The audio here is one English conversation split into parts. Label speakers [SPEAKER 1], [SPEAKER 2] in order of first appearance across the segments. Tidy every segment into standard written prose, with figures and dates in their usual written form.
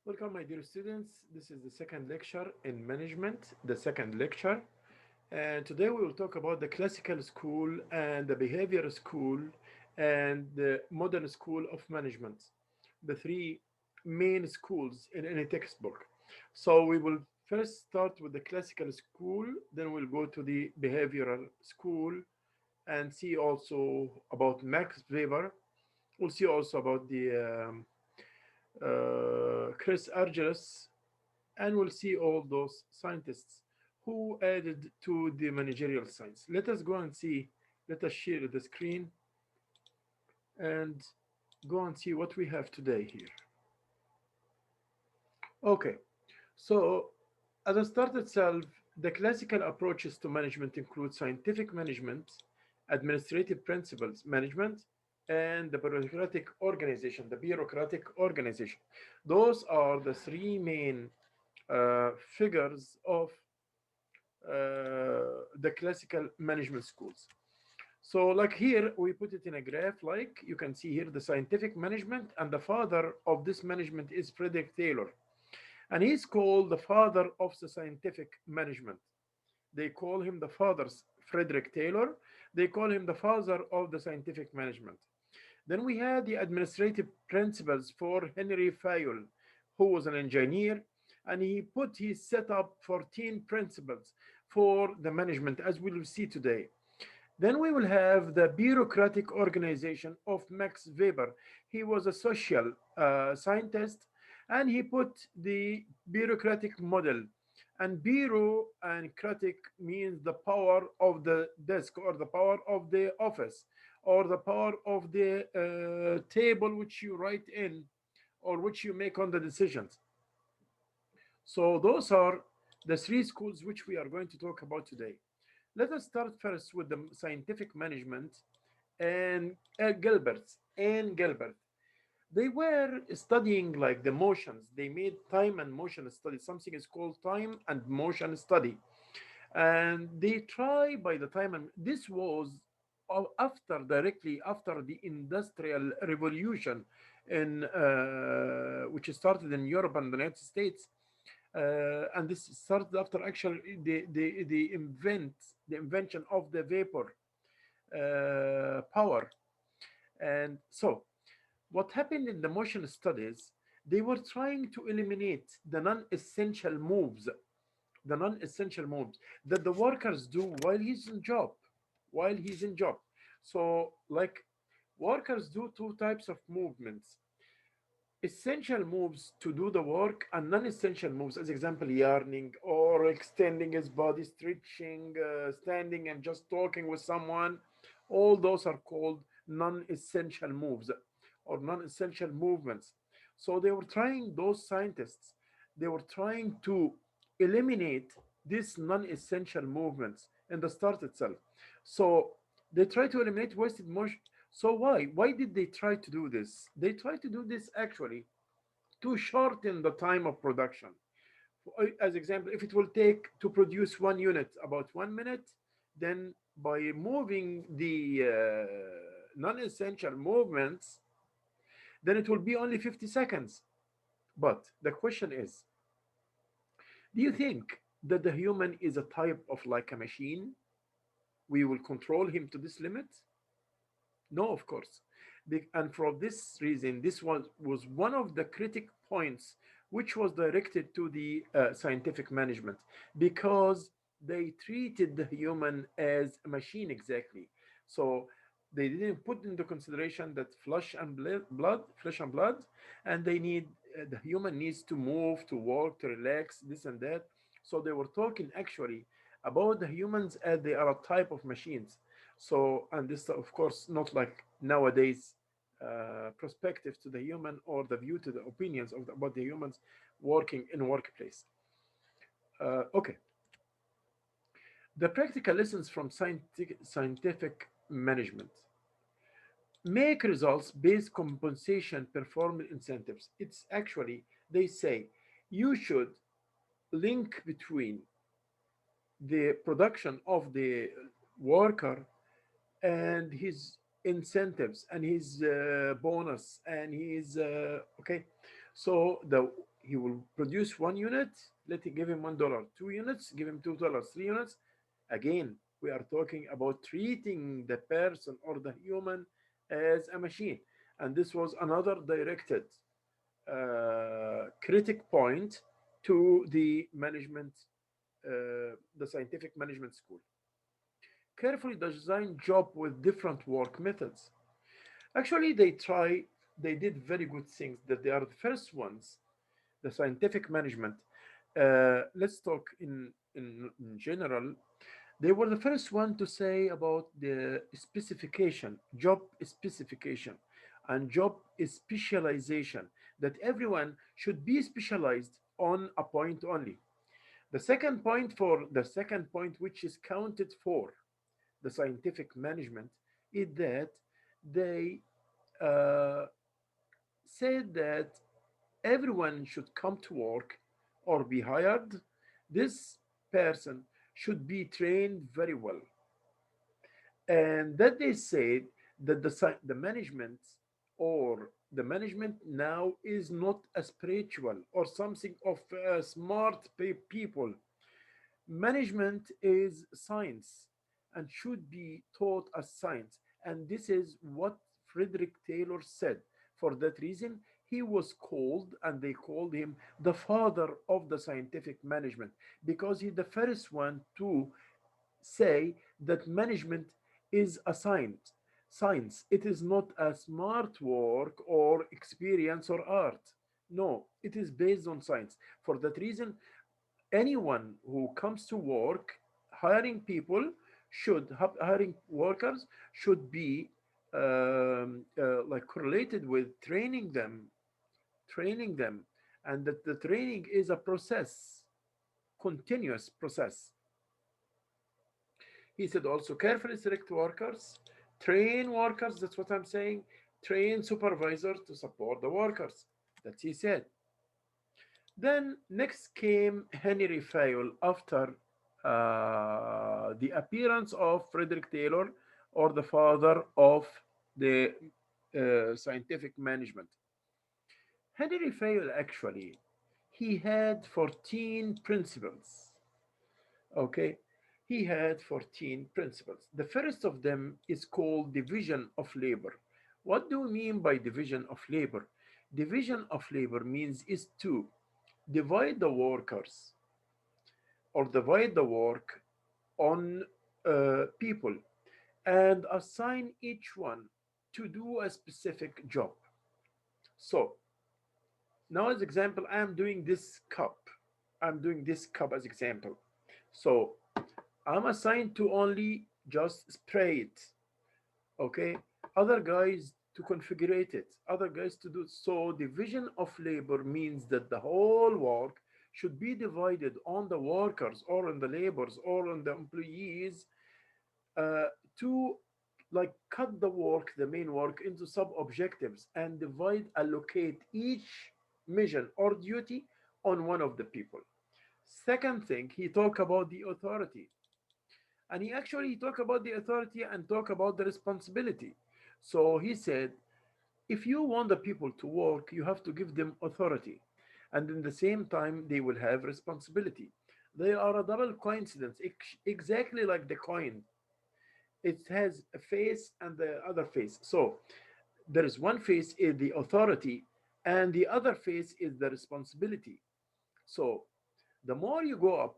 [SPEAKER 1] Welcome, my dear students. This is the second lecture in management, the second lecture. And today we will talk about the classical school and the behavioral school and the modern school of management, the three main schools in any textbook. So we will first start with the classical school, then we'll go to the behavioral school and see also about Max Weber. We'll see also about the Chris Argyris, and we'll see all those scientists who added to the managerial science. Let us go and see, let us share the screen and go and see what we have today here. Okay, so as a start itself, the classical approaches to management include scientific management, administrative principles management, and the bureaucratic organization, the bureaucratic organization. Those are the three main figures of the classical management schools. So like here, we put it in a graph, like you can see here, the scientific management, and the father of this management is Frederick Taylor. And he's called the father of the scientific management. They call him the father's Frederick Taylor. They call him the father of the scientific management. Then we had the administrative principles for Henry Fayol, who was an engineer, and he set up 14 principles for the management, as we will see today. Then we will have the bureaucratic organization of Max Weber. He was a social scientist, and he put the bureaucratic model. And bureau and cratic means the power of the desk or the power of the office or the power of the table which you write in or which you make on the decisions. So those are the three schools which we are going to talk about today. Let us start first with the scientific management and Gilbert. They were studying like the motions. They made time and motion study. Something is called time and motion study. And they try by the time, and this was after, directly after the Industrial Revolution in which started in Europe and the United States. And this started after actually the invention of the vapor power. And so what happened in the motion studies, they were trying to eliminate the non-essential moves that the workers do while he's in job. So like workers do two types of movements: essential moves to do the work and non-essential moves, as example yarning or extending his body, stretching, standing and just talking with someone. All those are called non-essential moves or non-essential movements. So they were trying, those scientists, they were trying to eliminate these non-essential movements in the start itself. So they try to eliminate wasted motion. So why did they try to do this? They try to do this actually to shorten the time of production. As example, if it will take to produce 1 unit about 1 minute, then by moving the non-essential movements, then it will be only 50 seconds. But the question is, do you think that the human is a type of like a machine? We will control him to this limit? No, of course. And for this reason, was one of the critic points which was directed to the scientific management, because they treated the human as a machine exactly. So they didn't put into consideration that flesh and blood, and they need the human needs to move, to walk, to relax, this and that. So they were talking actually about the humans as they are a type of machines. So, and this, of course, not like nowadays perspective to the human or the view to the opinions of about the humans working in a workplace. Okay, the practical lessons from scientific management: make results based compensation performance incentives. It's actually, they say, you should link between the production of the worker and his incentives and his bonus and his okay. So the He will produce 1 unit, let it give him $1. 2 units, give him $2. 3 units. Again, we are talking about treating the person or the human as a machine. And this was another directed critic point to the management, the scientific management school. Carefully design job with different work methods. Actually, they did very good things that they are the first ones, the scientific management. Let's talk in general. They were the first one to say about the specification, job specification, and job specialization, that everyone should be specialized on a point only. The second point, which is counted for the scientific management, is that they uh, said that everyone should come to work or be hired. This person should be trained very well, and that they said that the management or the management now is not a spiritual or something of smart people. Management is science and should be taught as science. And this is what Frederick Taylor said. For that reason, he was called, and they called him the father of the scientific management, because he's the first one to say that management is a science. Science. It is not a smart work or experience or art. No, it is based on science. For that reason, anyone who comes to work, hiring people hiring workers should be like correlated with training them, and that the training is a process, continuous process. He said also carefully select workers, train workers. That's what I'm saying. Train supervisors to support the workers. That he said. Then next came Henry Fayol after the appearance of Frederick Taylor, or the father of the scientific management. Henry Fayol actually, he had 14 principles. Okay, he had 14 principles. The first of them is called division of labor. What do we mean by division of labor? Division of labor means is to divide the workers or divide the work on people and assign each one to do a specific job. So now, as example, I'm doing this cup as example. So I'm assigned to only just spray it. Okay, other guys to configure it, other guys to do. So division of labor means that the whole work should be divided on the workers or on the laborers or on the employees, uh, to like cut the work, the main work, into sub objectives and allocate each mission or duty on one of the people. Second thing, he talked about the authority, and he actually talked about the authority and talk about the responsibility. So he said, if you want the people to work, you have to give them authority, and in the same time they will have responsibility. They are a double coincidence, exactly like the coin. It has a face and the other face. So there is one face is the authority, and the other face is the responsibility. So the more you go up,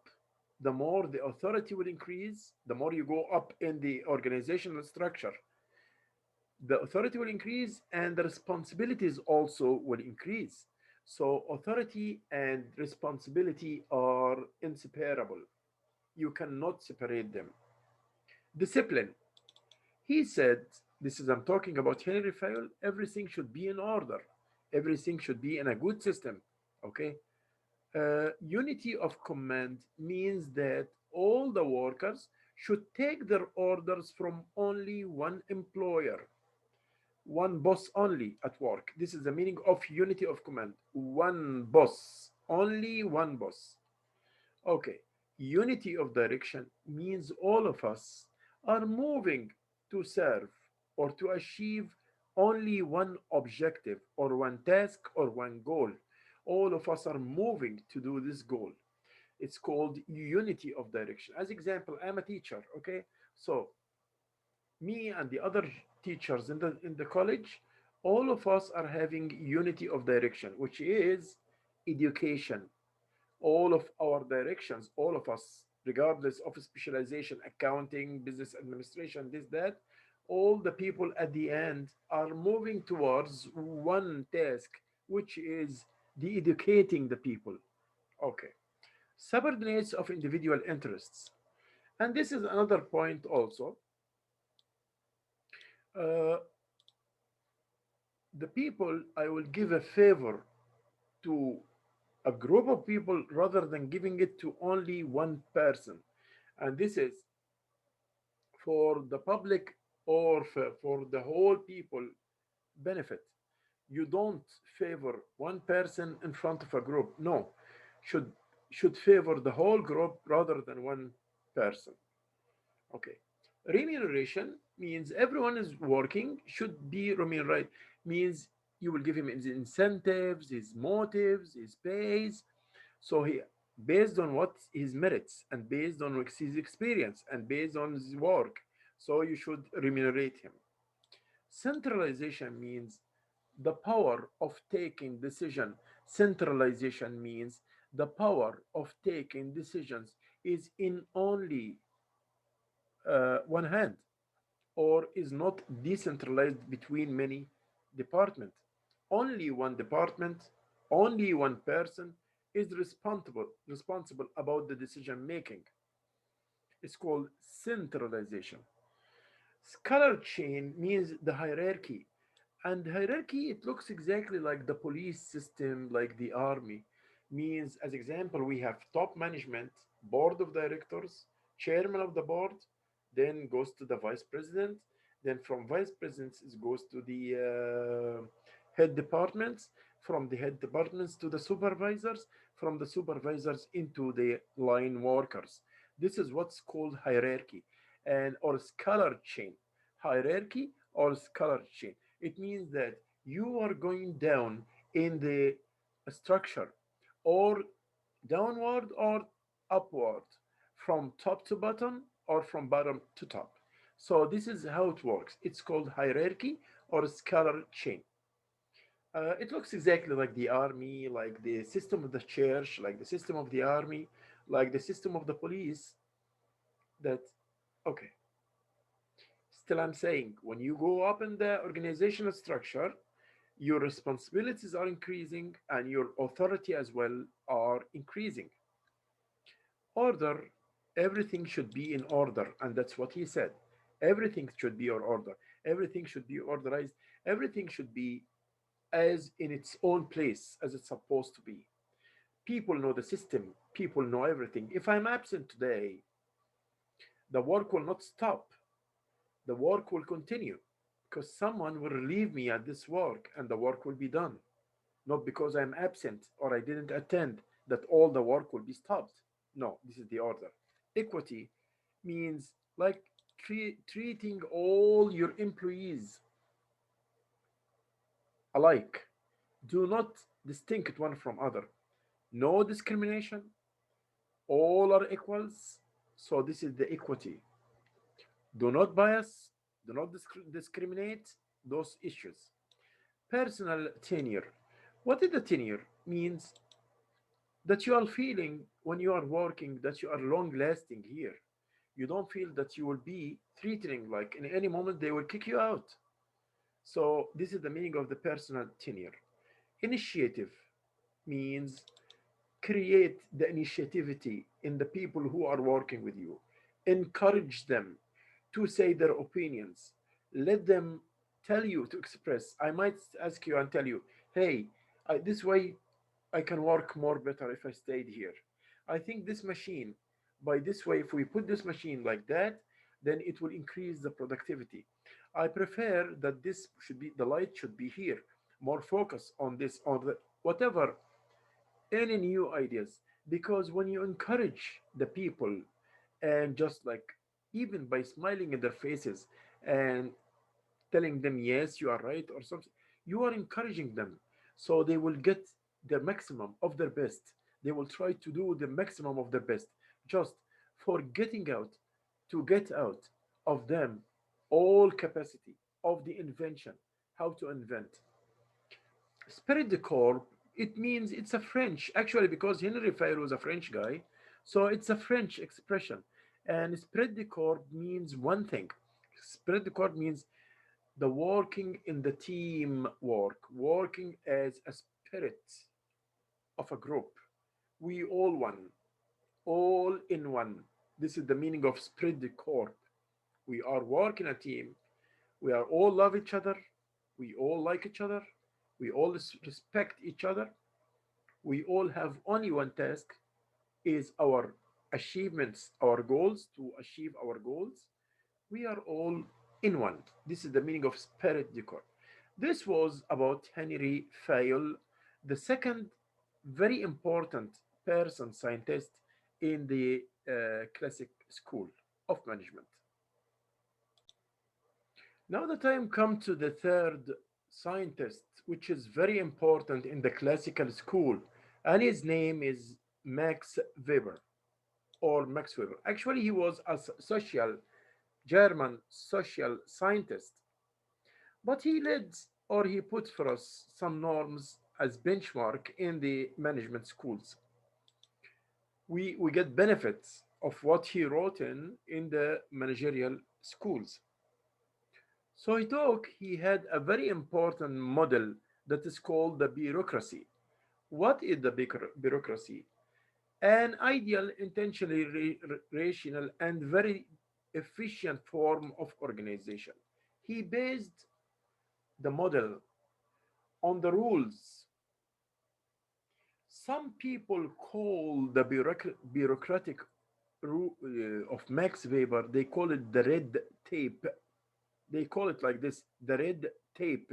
[SPEAKER 1] the more the authority will increase. The more you go up in the organizational structure, the authority will increase and the responsibilities also will increase. So authority and responsibility are inseparable. You cannot separate them. Discipline. He said, this is, I'm talking about Henry Fayol, everything should be in order. Everything should be in a good system. Okay. Unity of command means that all the workers should take their orders from only one employer, one boss only at work. This is the meaning of unity of command. One boss, only one boss. Okay. Unity of direction means all of us are moving to serve or to achieve only one objective or one task or one goal. All of us are moving to do this goal. It's called unity of direction. As example, I'm a teacher, okay? So me and the other teachers in the college, all of us are having unity of direction, which is education. All of our directions, all of us, regardless of specialization, accounting, business administration, this, that, all the people at the end are moving towards one task, which is the educating the people. Okay. Subordinates of individual interests. And this is another point also. Uh, the people, I will give a favor to a group of people rather than giving it to only one person. And this is for the public or for the whole people benefit. You don't favor one person in front of a group. No, should should favor the whole group rather than one person. Okay. Remuneration means everyone is working should be remunerated. Means you will give him his incentives, his motives, his pays. So he, based on what his merits and based on his experience and based on his work. So you should remunerate him. Centralization means the power of taking decision. Centralization means the power of taking decisions is in only one hand or is not decentralized between many departments. Only one department, only one person is responsible about the decision making. It's called centralization. Scholar chain means the hierarchy. And hierarchy, it looks exactly like the police system, like the army. Means, as example, we have top management, board of directors, chairman of the board, then goes to the vice president, then from vice presidents it goes to the head departments, from the head departments to the supervisors, from the supervisors into the line workers. This is what's called hierarchy and or scholar chain. Hierarchy or scholar chain. It means that you are going down in the structure or downward or upward from top to bottom or from bottom to top. So this is how it works. It's called hierarchy or scholar chain. It looks exactly like the army, like the system of the church, like the system of the army, like the system of the police. That okay. Still, I'm saying when you go up in the organizational structure, your responsibilities are increasing and your authority as well are increasing. Order, everything should be in order, and that's what he said. Everything should be in order, everything should be organized, everything should be as in its own place as it's supposed to be. People know the system, people know everything. If I'm absent today, the work will not stop, the work will continue because someone will relieve me at this work and the work will be done. Not because I'm absent or I didn't attend that all the work will be stopped. No, this is the order. Equity means like treating all your employees alike. Do not distinct one from other. No discrimination. All are equals. So this is the equity. Do not bias. Do not discriminate those issues. Personal tenure. What is the tenure? Means that you are feeling when you are working that you are long lasting here. You don't feel that you will be threatening, like in any moment they will kick you out. So, this is the meaning of the personal tenure. Initiative means create the initiativity in the people who are working with you, encourage them to say their opinions, let them tell you to express. I might ask you and tell you, hey, this way I can work more better if I stayed here. I think this machine, by this way, if we put this machine like that, then it will increase the productivity. I prefer that this should be, the light should be here, more focus on this, on the, whatever, any new ideas. Because when you encourage the people and just like, even by smiling in their faces and telling them, yes, you are right, or something, you are encouraging them. So they will get their maximum of their best. They will try to do the maximum of their best just for getting out, to get out of them all capacity of the invention, how to invent. Spirit de corps, it means it's a French, actually, because Henry Fayol was a French guy, so it's a French expression. And spirit de corps means one thing. Spirit de corps means the working in the team work, working as a spirit of a group. We all one, all in one. This is the meaning of spirit de corps. We are working a team. We are all love each other. We all like each other. We all respect each other. We all have only one task is our achievements, our goals, to achieve our goals. We are all in one. This is the meaning of spirit decor. This was about Henry Fayol, the second very important person scientist in the classic school of management. Now the time come to the third scientist, which is very important in the classical school, and his name is Max Weber or Max Weber. Actually, he was a social German social scientist, but he led or he put for us some norms as benchmark in the management schools. We get benefits of what he wrote in the managerial schools. So he had a very important model that is called the bureaucracy. What is the bureaucracy? An ideal, intentionally rational, and very efficient form of organization. He based the model on the rules. Some people call the bureaucratic of Max Weber, they call it the red tape. They call it like this, the red tape.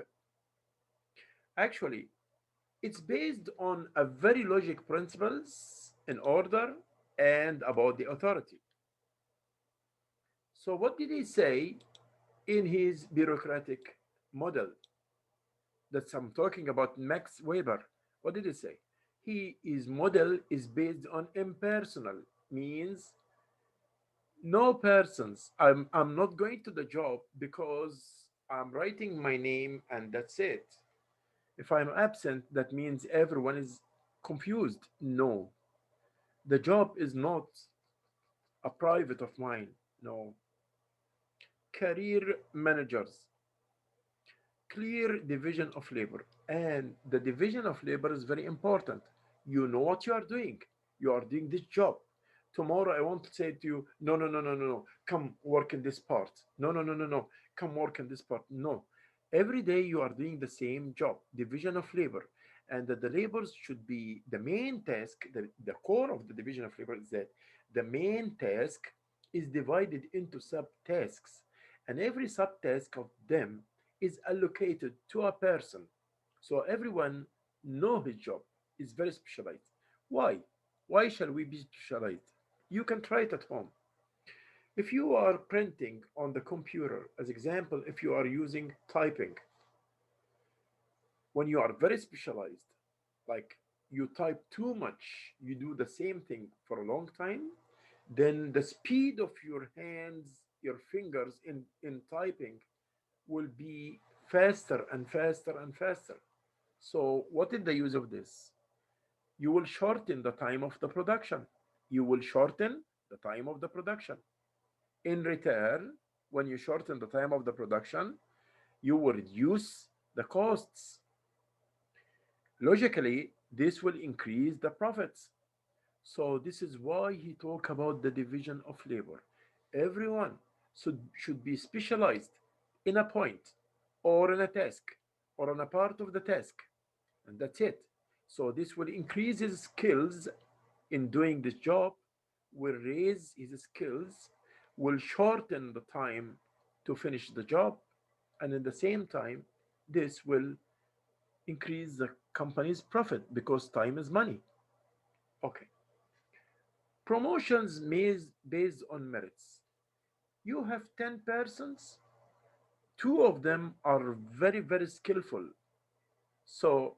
[SPEAKER 1] Actually, it's based on a very logic principles in order and about the authority. So what did he say in his bureaucratic model that I'm talking about Max Weber? What did he say? His model is based on impersonal, means no persons. I'm not going to the job because I'm writing my name and that's it. If I'm absent, that means everyone is confused. No, the job is not a private of mine. No. Career managers, clear division of labor. And the division of labor is very important. You know what you are doing. You are doing this job. Tomorrow I want to say to you, no, no, no, no, no, no. Come work in this part. No, no, no, no, no. Come work in this part. No. Every day you are doing the same job, division of labor. And that the labors should be the main task, the core of the division of labor is that the main task is divided into subtasks. And every subtask of them is allocated to a person. So everyone know his job is very specialized. Why? Why shall we be specialized? You can try it at home. If you are printing on the computer, as example, if you are using typing, when you are very specialized, like you type too much, you do the same thing for a long time, then the speed of your hands, your fingers in typing will be faster and faster and faster. So, what is the use of this? You will shorten the time of the production. You will shorten the time of the production. In return, when you shorten the time of the production, you will reduce the costs. Logically, this will increase the profits. So this is why he talk about the division of labor. Everyone should be specialized in a point or in a task or on a part of the task. And that's it. So this will increase his skills in doing this job, will raise his skills, will shorten the time to finish the job, and at the same time, this will increase the company's profit because time is money. Okay. Promotions based on merits. You have 10 persons, two of them are very, very skillful. So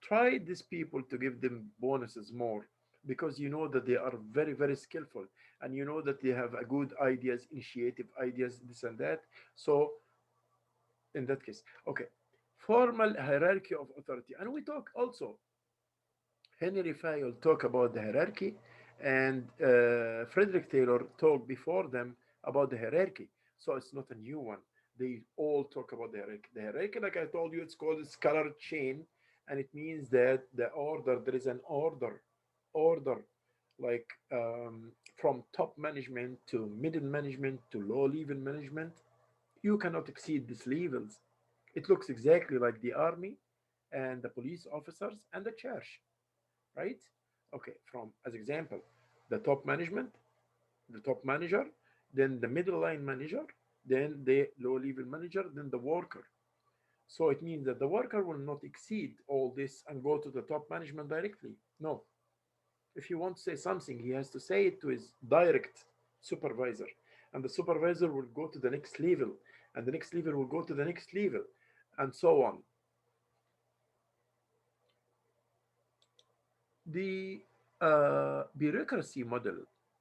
[SPEAKER 1] Try these people to give them bonuses more, because you know that they are very, very skillful, and you know that they have a good ideas, initiative ideas, this and that. So in that case, okay, formal hierarchy of authority. And we talk also, Henry Fayol talk about the hierarchy, and Frederick Taylor talked before them about the hierarchy. So it's not a new one. They all talk about the hierarchy. The hierarchy, like I told you, it's called a scalar chain, and it means that the order, there is an order, like from top management to middle management to low level management. You cannot exceed these levels. It looks exactly like the army and the police officers and the church, right? Okay, from as example, the top management, the top manager, then the middle line manager, then the low level manager, then the worker. So it means that the worker will not exceed all this and go to the top management directly. No. If he wants to say something, he has to say it to his direct supervisor. And the supervisor will go to the next level, and the next level will go to the next level, and so on. The bureaucracy model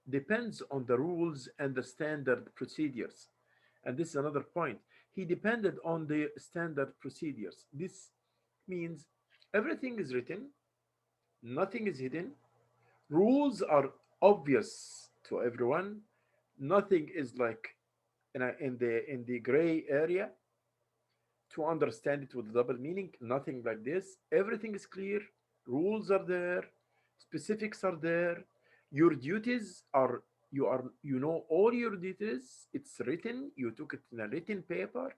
[SPEAKER 1] depends on the rules and the standard procedures. And this is another point. He depended on the standard procedures. This means everything is written, nothing is hidden, rules are obvious to everyone, nothing is like in the gray area to understand it with double meaning, nothing like this. Everything is clear, rules are there, specifics are there, your duties are, you know all your duties, it's written, you took it in a written paper,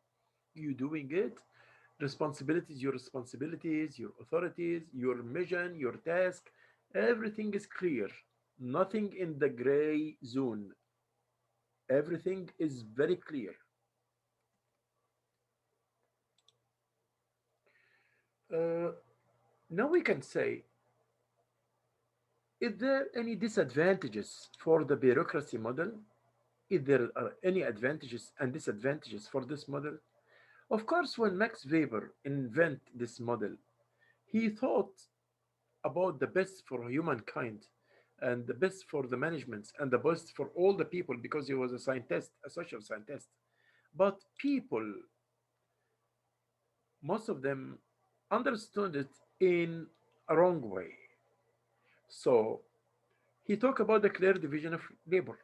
[SPEAKER 1] you doing it. Responsibilities, your responsibilities, your authorities, your mission, your task, everything is clear, nothing in the gray zone, everything is very clear. uh, Now we can say, is there any disadvantages for the bureaucracy model? If there are any advantages and disadvantages for this model? Of course, when Max Weber invented this model, he thought about the best for humankind and the best for the management and the best for all the people, because he was a scientist, a social scientist. But people, most of them, understood it in a wrong way. So he talked about the clear division of labor.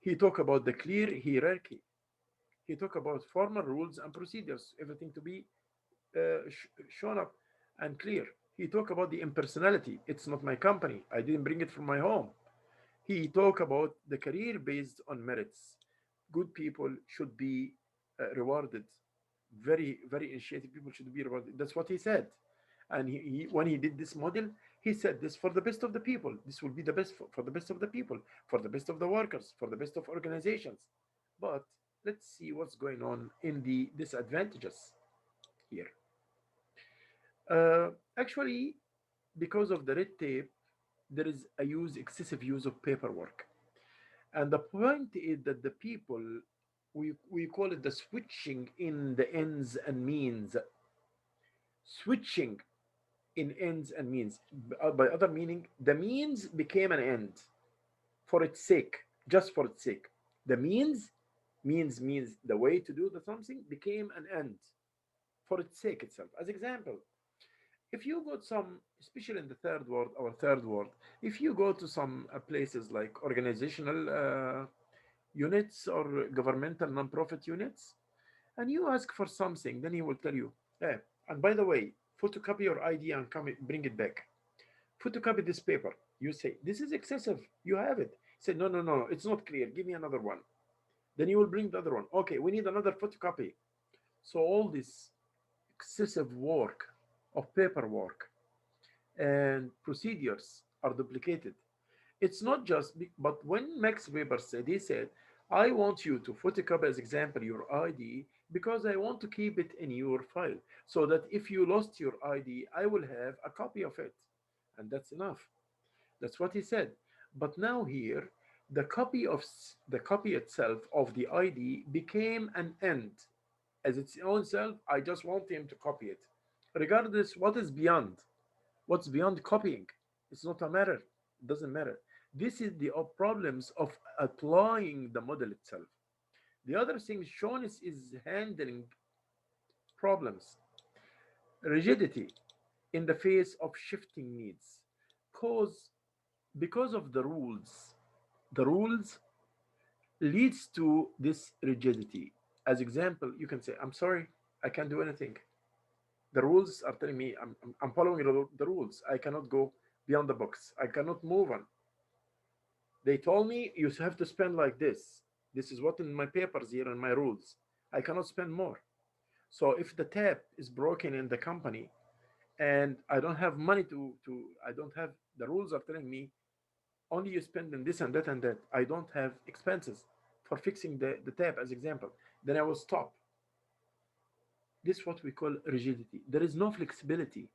[SPEAKER 1] He talked about the clear hierarchy. He talked about formal rules and procedures, everything to be shown up and clear. He talked about the impersonality. It's not my company. I didn't bring it from my home. He talked about the career based on merits. Good people should be rewarded. Very, very initiative people should be rewarded. That's what he said. And when he did this model, he said this for the best of the people. This will be the best for the best of the people, for the best of the workers, for the best of organizations. But let's see what's going on in the disadvantages here. Actually, because of the red tape, there is a excessive use of paperwork. And the point is that the people, we call it the switching in the ends and means. Switching in ends and means. By other meaning, the means became an end for its sake, just for its sake. The means the way to do the something became an end for its sake itself. As example, if you go to some, especially in the third world, our third world, if you go to some places like organizational units or governmental non-profit units, and you ask for something, then he will tell you, eh, and by the way, photocopy your ID and bring it back. Photocopy this paper. You say, this is excessive. You have it. Say, no, no, no, it's not clear. Give me another one. Then you will bring the other one. Okay, we need another photocopy. So all this excessive work of paperwork and procedures are duplicated. It's not just, but when Max Weber said, he said, I want you to photocopy as example your ID because I want to keep it in your file so that if you lost your ID, I will have a copy of it. And that's enough. That's what he said. But now here, the copy itself of the ID became an end as its own self. I just want him to copy it. regardless what is beyond. What's beyond copying? It's not a matter. It doesn't matter. This is the problems of applying the model itself. The other thing shown is handling problems, rigidity in the face of shifting needs. Cause because of the rules leads to this rigidity. As example, you can say, "I'm sorry, I can't do anything. The rules are telling me I'm following the rules. I cannot go beyond the box. I cannot move on. They told me you have to spend like this. This is what in my papers here and my rules. I cannot spend more. So if the tap is broken in the company and I don't have money I don't have, the rules are telling me only you spend in this and that and that. I don't have expenses for fixing the tap as example. Then I will stop. This is what we call rigidity. There is no flexibility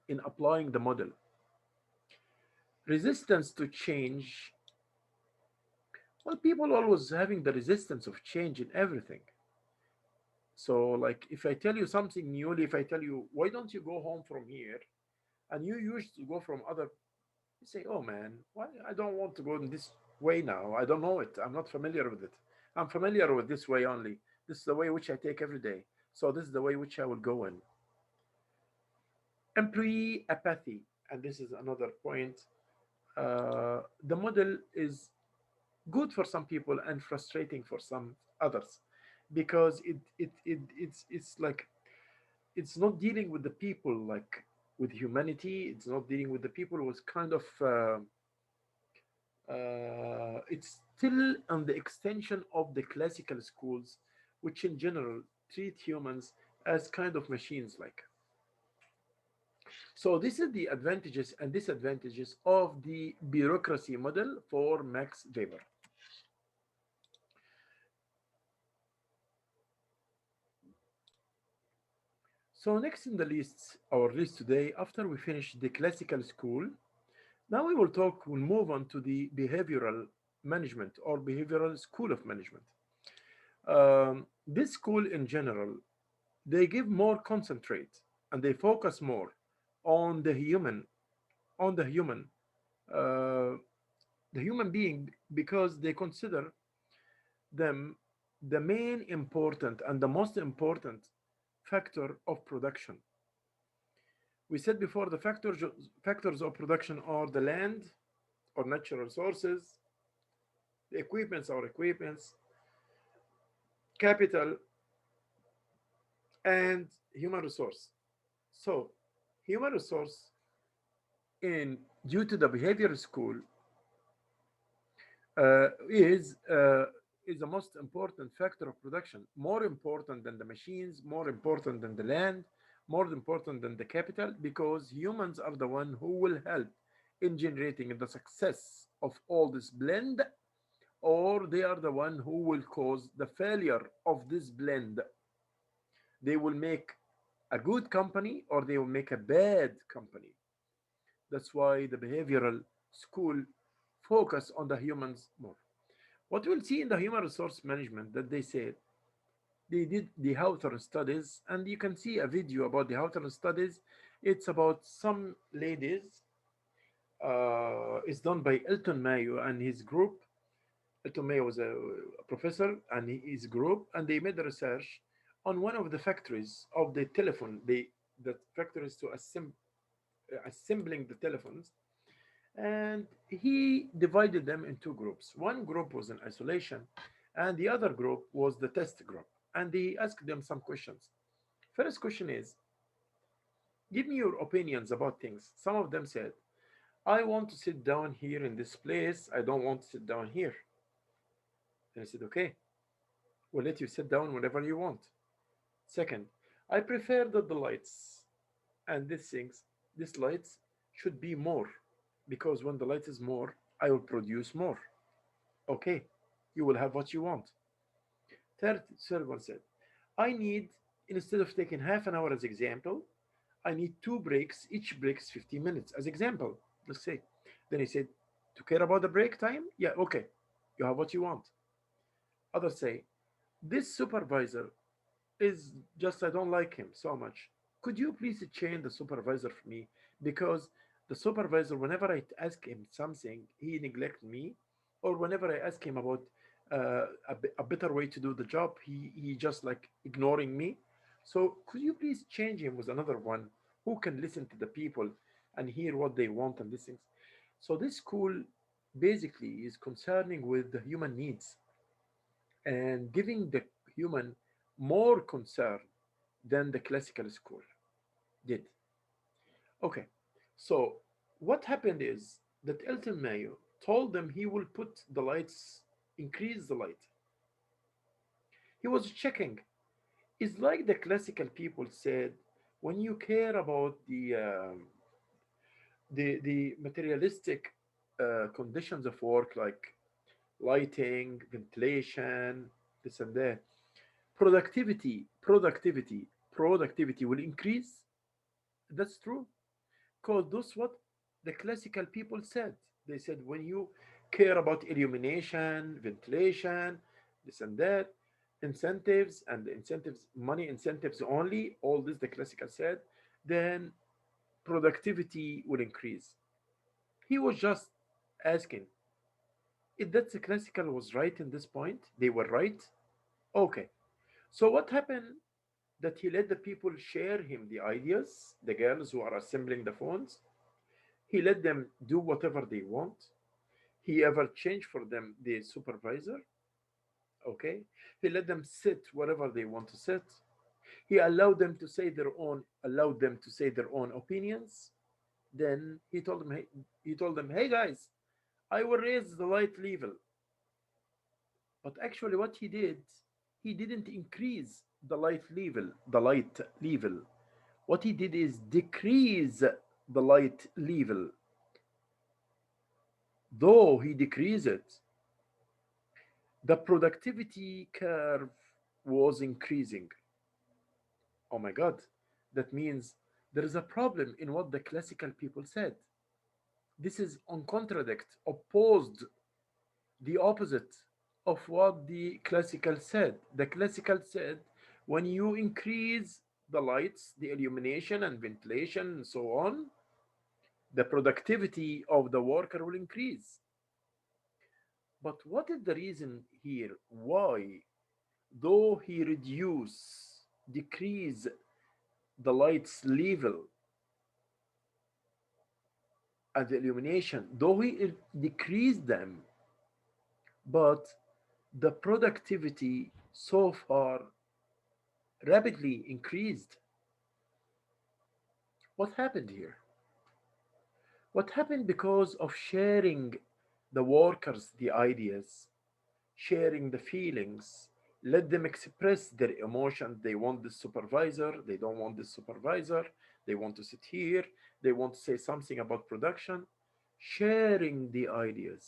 [SPEAKER 1] in applying the model. Resistance to change. Well, people always having the resistance of change in everything. So, like, if I tell you something newly, if I tell you, why don't you go home from here? And you used to go from other, you say, oh man, why I don't want to go in this way now. I don't know it. I'm not familiar with it. I'm familiar with this way only. This is the way which I take every day. So this is the way which I will go in. Employee apathy, and this is another point. The model is good for some people and frustrating for some others because it's like it's not dealing with the people like with humanity. It's not dealing with the people with kind of it's still on the extension of the classical schools, which in general treat humans as kind of machines like. So this is the advantages and disadvantages of the bureaucracy model for Max Weber. So next in the list, our list today, after we finish the classical school, now we'll move on to the behavioral management or behavioral school of management. This school in general, they give more concentrate and they focus more on on the human, uh, the human being because they consider them the main important and the most important factor of production. We said before the factors of production are the land or natural resources, the equipments, capital, and human resource. So, human resource in due to the behavioral school uh, is uh, is the most important factor of production, more important than the machines, more important than the land, more important than the capital, because humans are the one who will help in generating the success of all this blend, or they are the one who will cause the failure of this blend. They will make a good company or they will make a bad company. That's why the behavioral school focus on the humans more. What we'll see in the human resource management that they said they did the Hawthorne studies, and you can see a video about the Hawthorne studies. It's about some ladies. It's done by Elton Mayo and his group. Elton Mayo was a professor and his group, and they made a research on one of the factories of the telephone. The factories to assembling the telephones, and he divided them in two groups. One group was in isolation, and the other group was the test group. And he asked them some questions. First question is, give me your opinions about things. Some of them said, I want to sit down here in this place. I don't want to sit down here. And I said, okay, we'll let you sit down whenever you want. Second, I prefer that the lights and these lights should be more because when the light is more, I will produce more. Okay, you will have what you want. Third one said, I need, instead of taking half an hour as example, I need two breaks. Each break is 15 minutes as example. Let's say. Then he said, to care about the break time? Yeah, okay. You have what you want. Others say, this supervisor is just, I don't like him so much. Could you please change the supervisor for me? Because the supervisor, whenever I ask him something, he neglect me, or whenever I ask him about a better way to do the job, he just like ignoring me. So could you please change him with another one who can listen to the people and hear what they want and these things? So this school basically is concerning with the human needs and giving the human more concern than the classical school did. Okay, so what happened is that Elton Mayo told them he will put the lights, increase the light. He was checking. It's like the classical people said, when you care about the materialistic conditions of work, like lighting, ventilation, this and that, productivity will increase. That's true. Because that's what the classical people said. They said when you care about illumination, ventilation, this and that, incentives and incentives, money incentives only, all this the classical said, then productivity will increase. He was just asking if that the classical was right in this point. They were right. Okay. So what happened that he let the people share him the ideas, the girls who are assembling the phones. He let them do whatever they want. He ever changed for them the supervisor. Okay. He let them sit wherever they want to sit. He allowed them to say their own opinions. Then he told them, hey guys, I will raise the light level. But actually what he did, he didn't increase the light level. What he did is decrease the light level. Though he decreased it, the productivity curve was increasing. Oh my God. That means there is a problem in what the classical people said. This is on contradict, opposed, the opposite of what the classical said. The classical said when you increase the lights, the illumination and ventilation and so on, the productivity of the worker will increase. But what is the reason here? Why, though he decrease the light's level and the illumination, though he decreased them, but the productivity so far rapidly increased. What happened here? What happened because of sharing the workers the ideas, sharing the feelings, let them express their emotions. They want the supervisor, they don't want the supervisor, they want to sit here, they want to say something about production. Sharing the ideas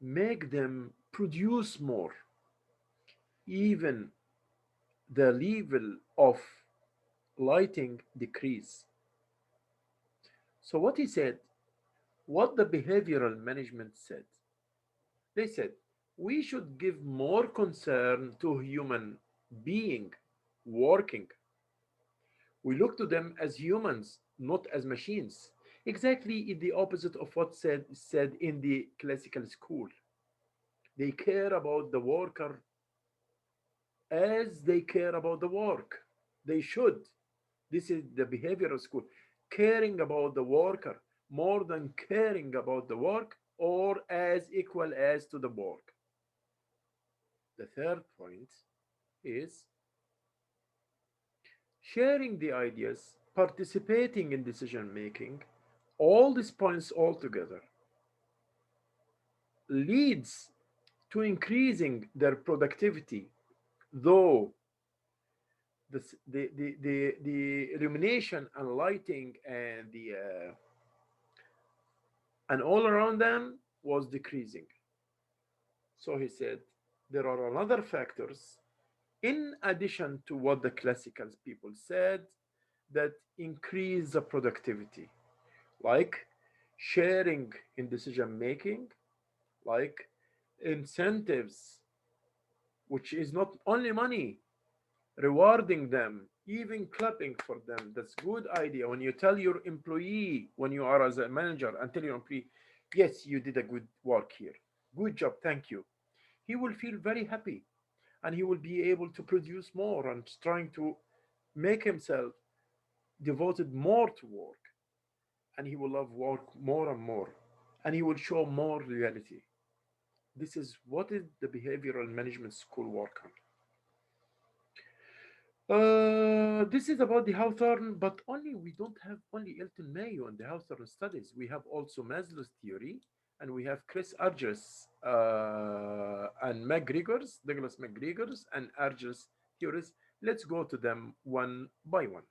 [SPEAKER 1] make them produce more, even the level of lighting decrease. So what he said, what the behavioral management said, they said we should give more concern to human being working. We look to them as humans, not as machines. Exactly the opposite of what said in the classical school. They care about the worker as they care about the work. They should. This is the behavioral school. Caring about the worker more than caring about the work or as equal as to the work. The third point is sharing the ideas, participating in decision making. All these points all together leads to increasing their productivity, though the illumination and lighting and all around them was decreasing. So he said there are another factors in addition to what the classical people said that increase the productivity, like sharing in decision making, like incentives, which is not only money, rewarding them. even clapping for them. That's good idea. When you tell your employee, when you are as a manager, and tell your employee, yes, you did a good work here. Good job, thank you. He will feel very happy and he will be able to produce more and trying to make himself devoted more to work, and he will love work more and more, and he will show more reality. This is what is the behavioral management school work on. This is about the Hawthorne, but only we don't have only Elton Mayo and the Hawthorne studies. We have also Maslow's theory, and we have Chris Argyris and McGregor's, Douglas McGregor's and Argyris theories. Let's go to them one by one.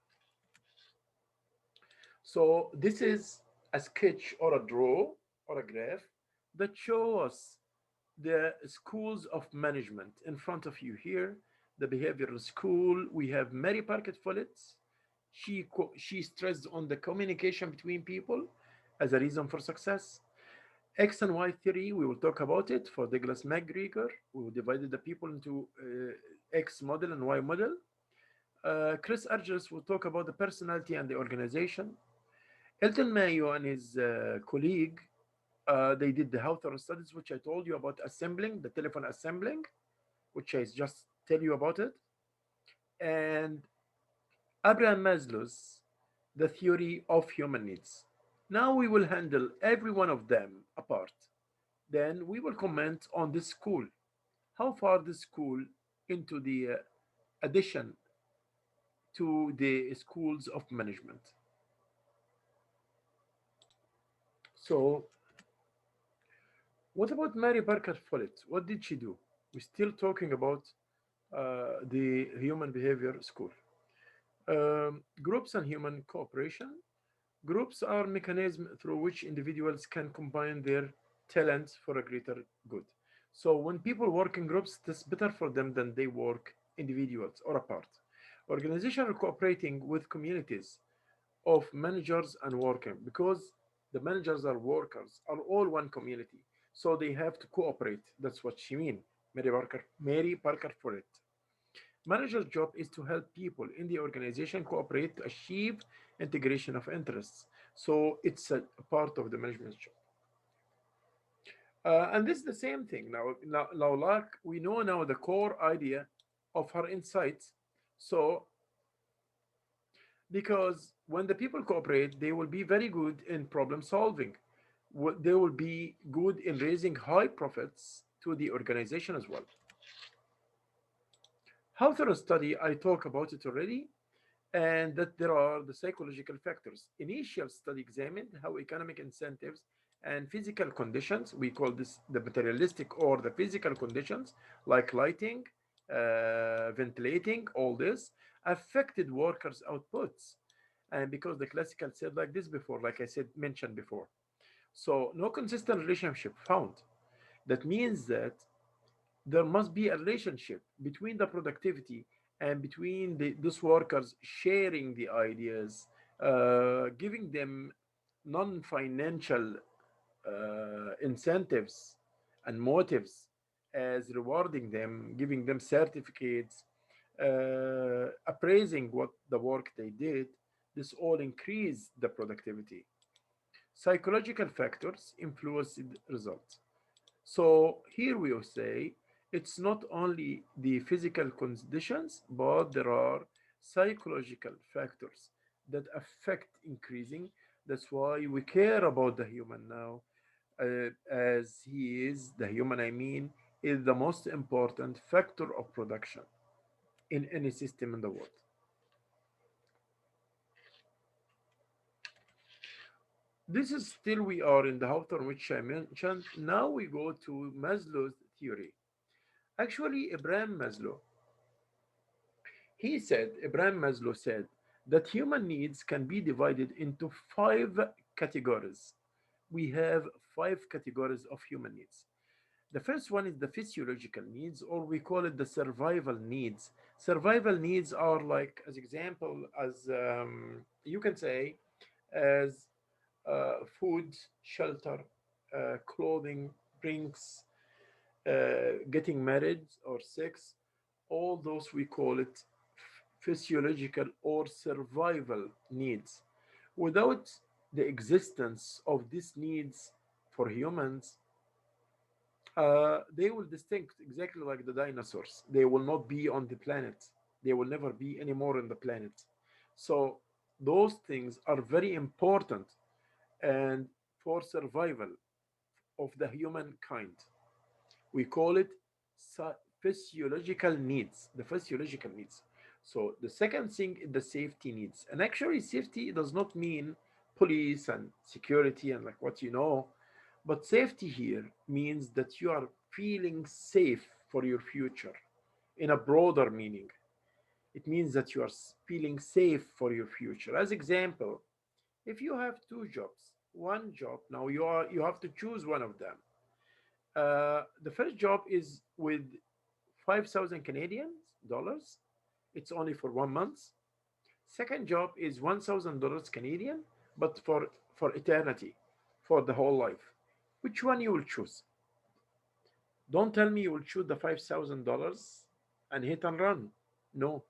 [SPEAKER 1] So this is a sketch or a draw or a graph that show us the schools of management in front of you here. The behavioral school, we have Mary Parker Follett. She stressed on the communication between people as a reason for success. X and Y theory, we will talk about it for Douglas McGregor. We will divide the people into X model and Y model. Chris Argyris will talk about the personality and the organization. Elton Mayo and his colleague, they did the Hawthorne studies, which I told you about assembling, the telephone assembling, which I just tell you about it. And Abraham Maslow's The Theory of Human Needs. Now we will handle every one of them apart. Then we will comment on this school, how far this school into the addition to the schools of management. So, what about Mary Parker Follett? What did she do? We're still talking about the human behavior school. Groups and human cooperation. Groups are mechanisms through which individuals can combine their talents for a greater good. So when people work in groups, it's better for them than they work individuals or apart. Organization are cooperating with communities of managers and workers because the managers are workers are all one community, so they have to cooperate. That's what she mean. Mary Parker for it. Manager's job is to help people in the organization cooperate to achieve integration of interests. So it's a part of the management job. And this is the same thing. Now, like we know now the core idea of her insights. So, because when the people cooperate, they will be very good in problem solving. They will be good in raising high profits to the organization as well. How thorough study, I talk about it already, and that there are the psychological factors. Initial study examined how economic incentives and physical conditions, we call this the materialistic or the physical conditions, like lighting, ventilating, all this, affected workers' outputs. And because the classical said like this before, like I said, mentioned before. So no consistent relationship found. That means that there must be a relationship between the productivity and between those workers sharing the ideas, giving them non-financial incentives and motives as rewarding them, giving them certificates, appraising what the work they did. This all increase the productivity. Psychological factors influence the results. So here we will say it's not only the physical conditions, but there are psychological factors that affect increasing. That's why we care about the human now, as he is the human. I mean, is the most important factor of production in any system in the world. This is still we are in the Hawthorne, which I mentioned. Now we go to Maslow's theory. Actually, Abraham Maslow said that human needs can be divided into five categories. We have five categories of human needs. The first one is the physiological needs, or we call it the survival needs. Survival needs are like, as example, as you can say, as food, shelter, clothing, drinks, getting married or sex, all those we call it physiological or survival needs. Without the existence of these needs for humans, they will distinct exactly like the dinosaurs. They will not be on the planet. They will never be anymore on the planet. So those things are very important and for survival of the humankind. We call it physiological needs, the physiological needs. So the second thing is the safety needs. And actually, safety does not mean police and security and like what you know, but safety here means that you are feeling safe for your future in a broader meaning. It means that you are feeling safe for your future. As example, if you have two jobs, one job, now you have to choose one of them. The first job is with 5,000 Canadian dollars. It's only for 1 month. Second job is $1,000 Canadian, but for eternity, for the whole life. Which one you will choose? Don't tell me you will choose the $5,000 and hit and run. No,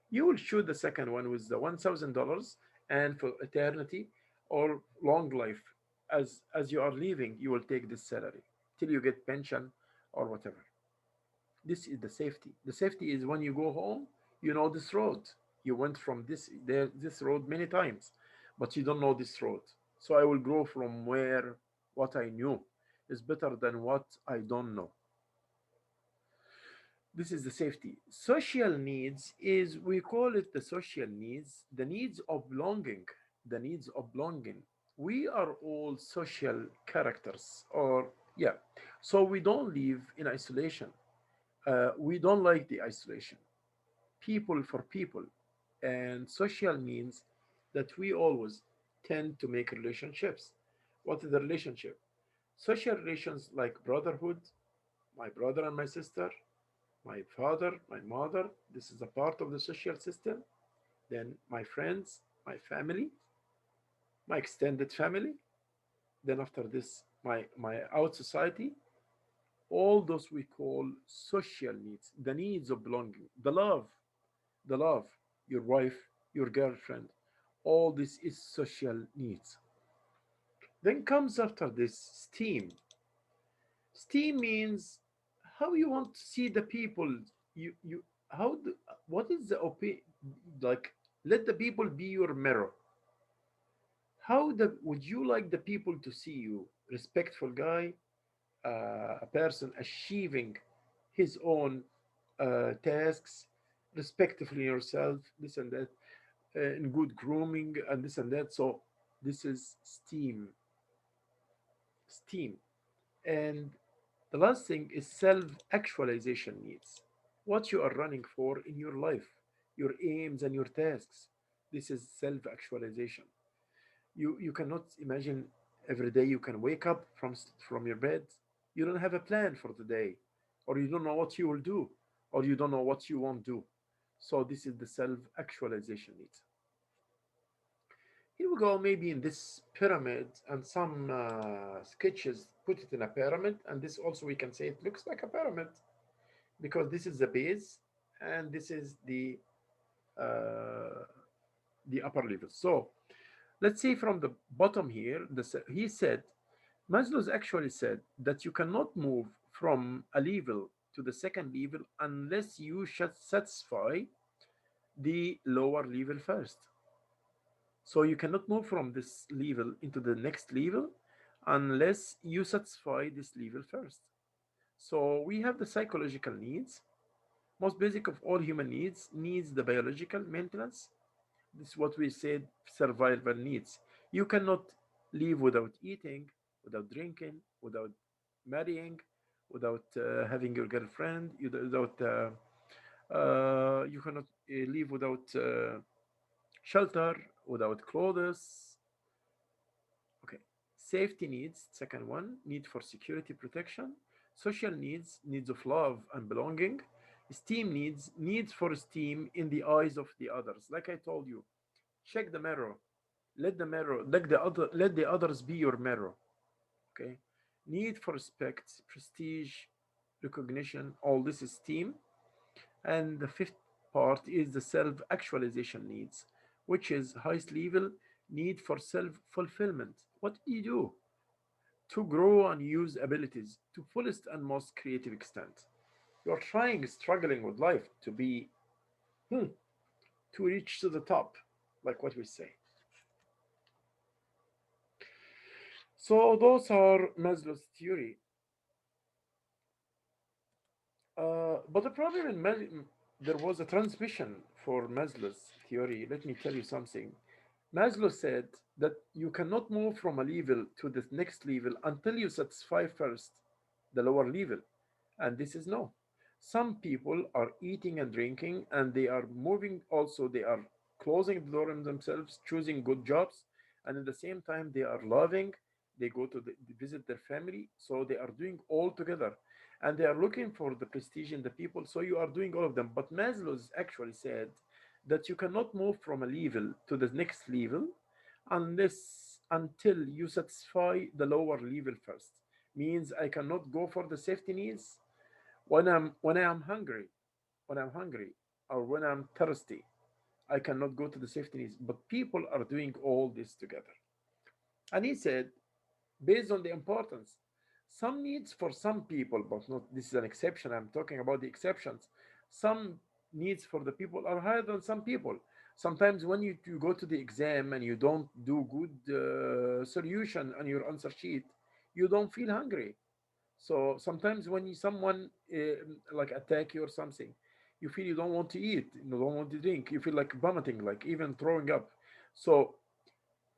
[SPEAKER 1] you will choose the second one with the $1,000 and for eternity or long life. As you are leaving, you will take this salary till you get pension or whatever. This is the safety. The safety is when you go home, you know this road. You went from this road many times, but you don't know this road. So I will go from where what I knew is better than what I don't know. This is the safety. Social needs is we call it the social needs, the needs of belonging, the needs of belonging. We are all social characters, or yeah. So we don't live in isolation. We don't like the isolation. People for people, and social means that we always tend to make relationships. What is the relationship? Social relations like brotherhood, my brother and my sister, my father, my mother. This is a part of the social system. Then my friends, my family, my extended family. Then after this, my out society. All those we call social needs, the needs of belonging, the love, your wife, your girlfriend. All this is social needs. Then comes after this steam. Steam means how you want to see the people. You how the, what is the like? Let the people be your mirror. How the would you like the people to see you? Respectful guy, a person achieving his own tasks, respectfully yourself, this and that, in good grooming and this and that. So this is steam. And the last thing is self-actualization needs. What you are running for in your life, your aims and your tasks. This is self-actualization. You cannot imagine every day you can wake up from your bed. You don't have a plan for the day, or you don't know what you will do, or you don't know what you won't do. So this is the self-actualization needs. Here we go, maybe in this pyramid, and some sketches put it in a pyramid, and this also we can say it looks like a pyramid because this is the base and this is uh, the upper level. So let's see from the bottom here. He said, Maslow's actually said that you cannot move from a level to the second level unless you should satisfy the lower level first. So you cannot move from this level into the next level unless you satisfy this level first. So we have the psychological needs. Most basic of all human needs the biological maintenance. This is what we said survival needs. You cannot live without eating, without drinking, without marrying, without having your girlfriend, without you cannot live without shelter, without clothes. Okay. Safety needs, second one, need for security protection. Social needs of love and belonging. Esteem needs for esteem in the eyes of the others. Like I told you, check the mirror. Let the others be your mirror. Okay. Need for respect, prestige, recognition, all this esteem. And the fifth part is the self-actualization needs, which is highest level need for self-fulfillment. What do you do to grow and use abilities to fullest and most creative extent? You're trying, struggling with life to be, hmm, to reach to the top, like what we say. So those are Maslow's theory. But the problem in there was a transmission for Maslow's theory. Let me tell you something. Maslow said that you cannot move from a level to the next level until you satisfy first the lower level. And this is no. Some people are eating and drinking and they are moving also, they are closing the door on themselves, choosing good jobs, and at the same time they are loving, they go to visit their family, so they are doing all together. And they are looking for the prestige in the people, so you are doing all of them. But Maslow's actually said that you cannot move from a level to the next level unless until you satisfy the lower level first. Means I cannot go for the safety needs when I am hungry, when I'm hungry or when I'm thirsty. I cannot go to the safety needs, but people are doing all this together. And he said, based on the importance, some needs for some people, but not this is an exception. I'm talking about the exceptions. Some needs for the people are higher than some people. Sometimes when you go to the exam and you don't do good solution on your answer sheet, you don't feel hungry. So sometimes when someone like attack you or something, you feel you don't want to eat, you don't want to drink, you feel like vomiting, like even throwing up. So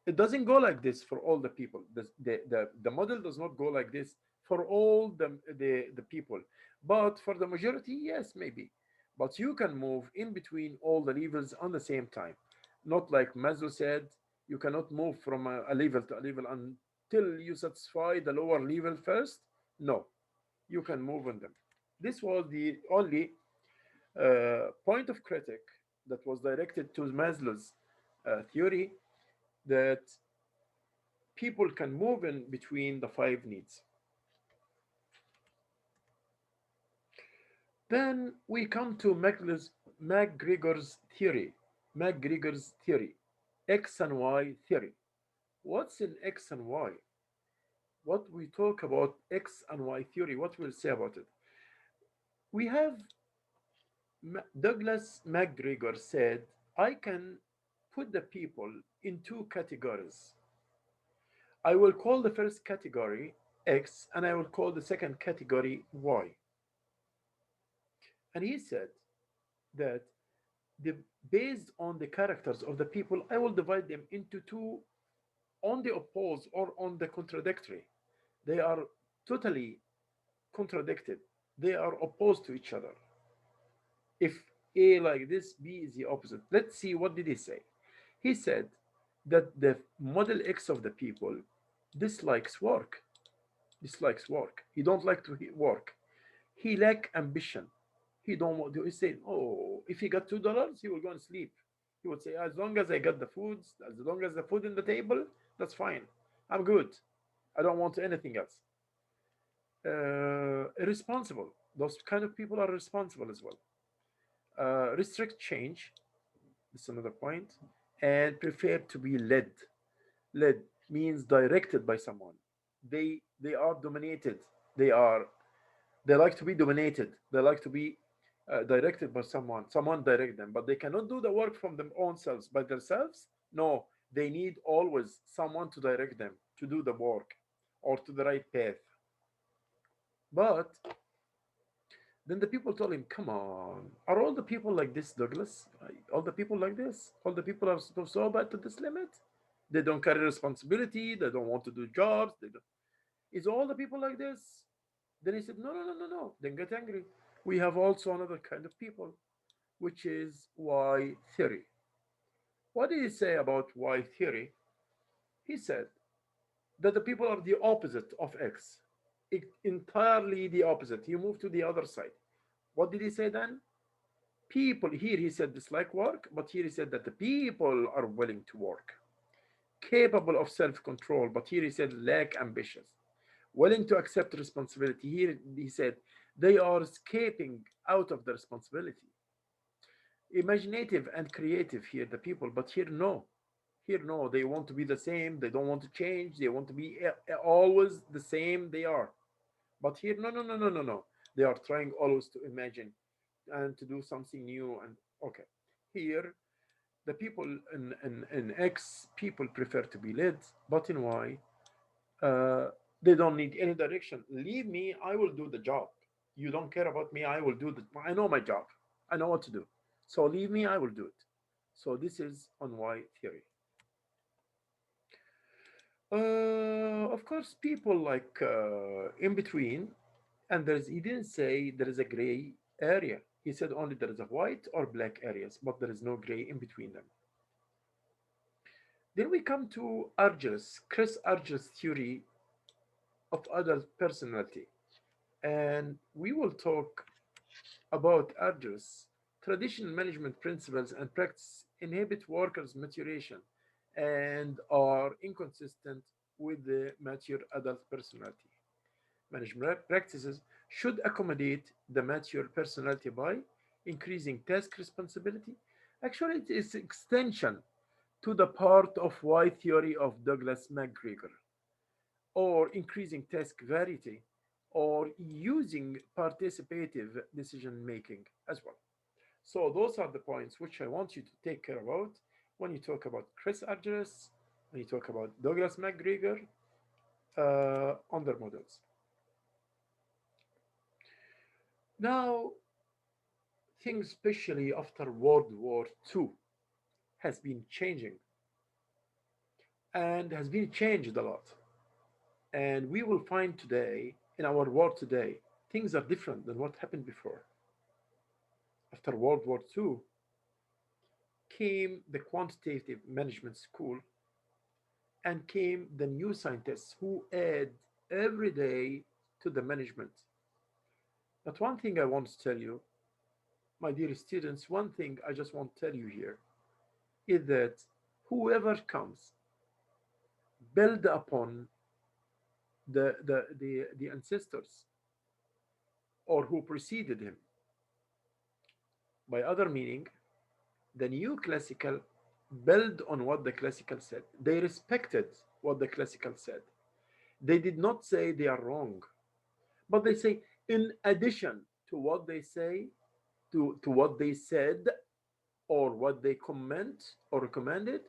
[SPEAKER 1] it doesn't go like this for all the people. The model does not go like this for all the people. But for the majority, yes, maybe. But you can move in between all the levels on the same time. Not like Maslow said, you cannot move from a level to a level until you satisfy the lower level first. No, you can move on them. This was the only point of critic that was directed to Maslow's theory, that people can move in between the five needs. Then we come to McGregor's theory. McGregor's theory, X and Y theory. What's in X and Y? What we talk about X and Y theory, what we'll say about it. We have Douglas McGregor said, I can put the people in two categories. I will call the first category X and I will call the second category Y. And he said that the based on the characters of the people, I will divide them into two on the opposed or on the contradictory. They are totally contradicted. They are opposed to each other. If A like this, B is the opposite. Let's see what did he say. He said that the model X of the people dislikes work. Dislikes work. He don't like to work. He lack ambition. He don't want to. He said, "Oh, if he got $2, he will go and sleep." He would say, "As long as I got the foods, as long as the food in the table, that's fine. I'm good. I don't want anything else." Irresponsible. Those kind of people are responsible as well. Restrict change. This is another point. And prefer to be led. Led means directed by someone. They are dominated. They are they like to be dominated. They like to be directed by someone. Someone direct them, but they cannot do the work from their own selves by themselves. No, they need always someone to direct them to do the work or to the right path. But then the people told him, "Come on, are all the people like this, Douglas? All the people like this? All the people are so bad to this limit? They don't carry responsibility. They don't want to do jobs. They don't. Is all the people like this?" Then he said, "No, no, no, no, no. Then get angry. We have also another kind of people, which is Y theory." What did he say about Y theory? He said that the people are the opposite of X, entirely the opposite. He moved to the other side. What did he say then? People, here he said dislike work, but here he said that the people are willing to work, capable of self control, but here he said lack ambitious, willing to accept responsibility. Here he said they are escaping out of the responsibility. imaginative and creative here, the people, but here no. Here no, they want to be the same, they don't want to change, they want to be always the same they are. But here, no, no, no, no, no, no. They are trying always to imagine and to do something new. And okay, here the people in X, people prefer to be led, but in Y, uh, they don't need any direction. Leave me, I will do the job. You don't care about me, I will do the. I know my job. I know what to do. So leave me, I will do it. So this is on Y theory. Of course, people like in between, and there's he didn't say there is a gray area. He said only there is a white or black areas, but there is no gray in between them. Then we come to Chris Argyris theory of adult personality, and we will talk about Argyris. Traditional management principles and practice inhibit workers' maturation and are inconsistent with the mature adult personality. Management practices should accommodate the mature personality by increasing task responsibility. Actually, it is extension to the part of Y theory of Douglas McGregor, or increasing task variety, or using participative decision making as well. So those are the points which I want you to take care about when you talk about Chris Argyris, when you talk about Douglas McGregor on their models. Now, things, especially after World War II, has been changing and has been changed a lot. And we will find today, in our world today, things are different than what happened before. After World War II came the quantitative management school and came the new scientists who add every day to the management. But one thing I want to tell you, my dear students, one thing I just want to tell you here is that whoever comes build upon the ancestors or who preceded him. By other meaning, the new classical build on what the classical said. They respected what the classical said. They did not say they are wrong, but they say, in addition to what they say, to what they said, or what they comment or recommended,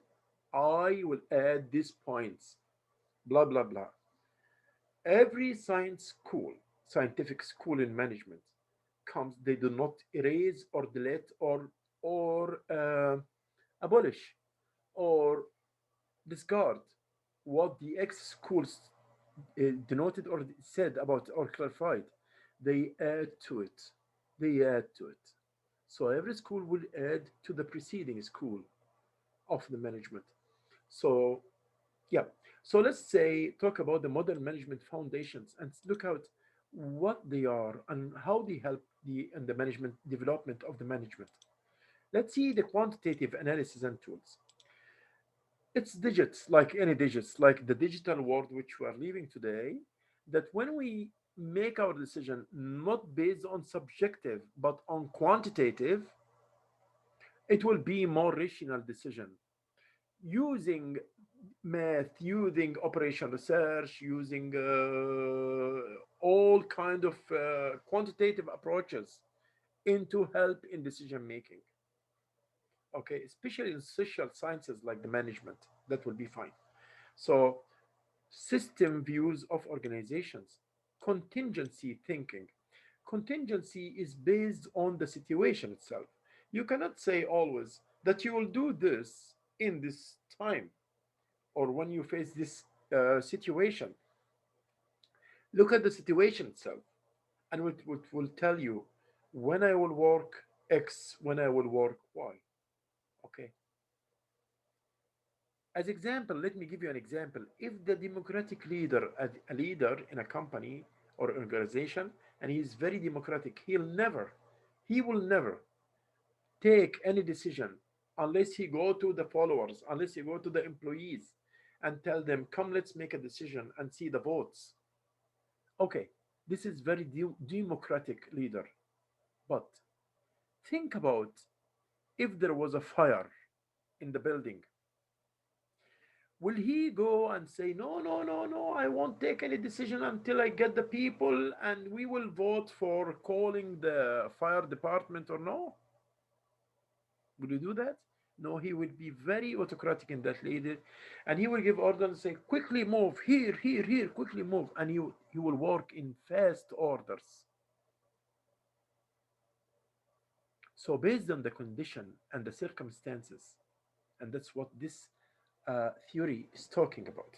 [SPEAKER 1] I will add these points. Blah blah blah. Every scientific school in management comes, they do not erase or delete or abolish or discard what the X schools denoted or said about or clarified. They add to it. They add to it. So every school will add to the preceding school of the management. So yeah. So let's say talk about the modern management foundations and look at what they are and how they help the management development of the management. Let's see the quantitative analysis and tools. It's digits, like any digits, like the digital world which we are living today, that when we make our decision not based on subjective but on quantitative, it will be more rational decision using math, using operation research, using all kind of quantitative approaches into help in decision making. Okay, especially in social sciences like the management, that will be fine. So system views of organizations, contingency thinking. Contingency is based on the situation itself. You cannot say always that you will do this in this time or when you face this situation. Look at the situation itself and it will tell you when I will work X, when I will work Y. Okay. As example, let me give you an example. If the democratic leader, a leader in a company or organization, and he is very democratic, he will never take any decision unless he go to the followers, unless he go to the employees and tell them, come, let's make a decision and see the votes. Okay, this is very democratic leader. But think about if there was a fire in the building, will he go and say, no, no, no, no, I won't take any decision until I get the people and we will vote for calling the fire department or no? Will you do that? No, he will be very autocratic in that leader, and he will give orders and say, quickly move here, here, here, quickly move, and he will work in fast orders. So based on the condition and the circumstances, and that's what this theory is talking about.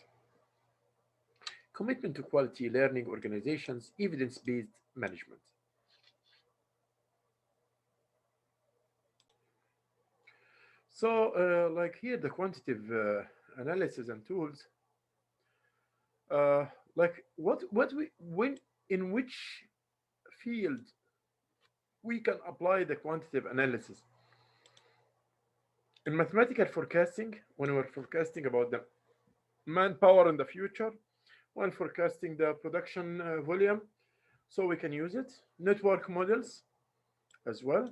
[SPEAKER 1] Commitment to quality learning organizations, evidence-based management. So, like here, the quantitative analysis and tools, uh, like what we when in which field we can apply the quantitative analysis in mathematical forecasting when we're forecasting about the manpower in the future, when forecasting the production volume, so we can use it. Network models as well.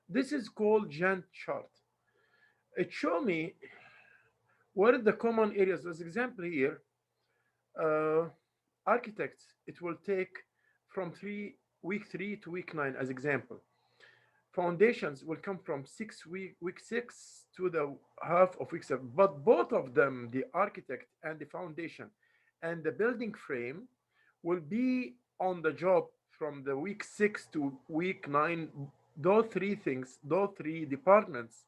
[SPEAKER 1] This is called Gantt chart. It show me what are the common areas. As example here, uh, architects, it will take from week 3 to week 9 as example. Foundations will come from week 6 to the half of week 7. But both of them, the architect and the foundation and the building frame, will be on the job from the week 6 to week 9. Those three things, those three departments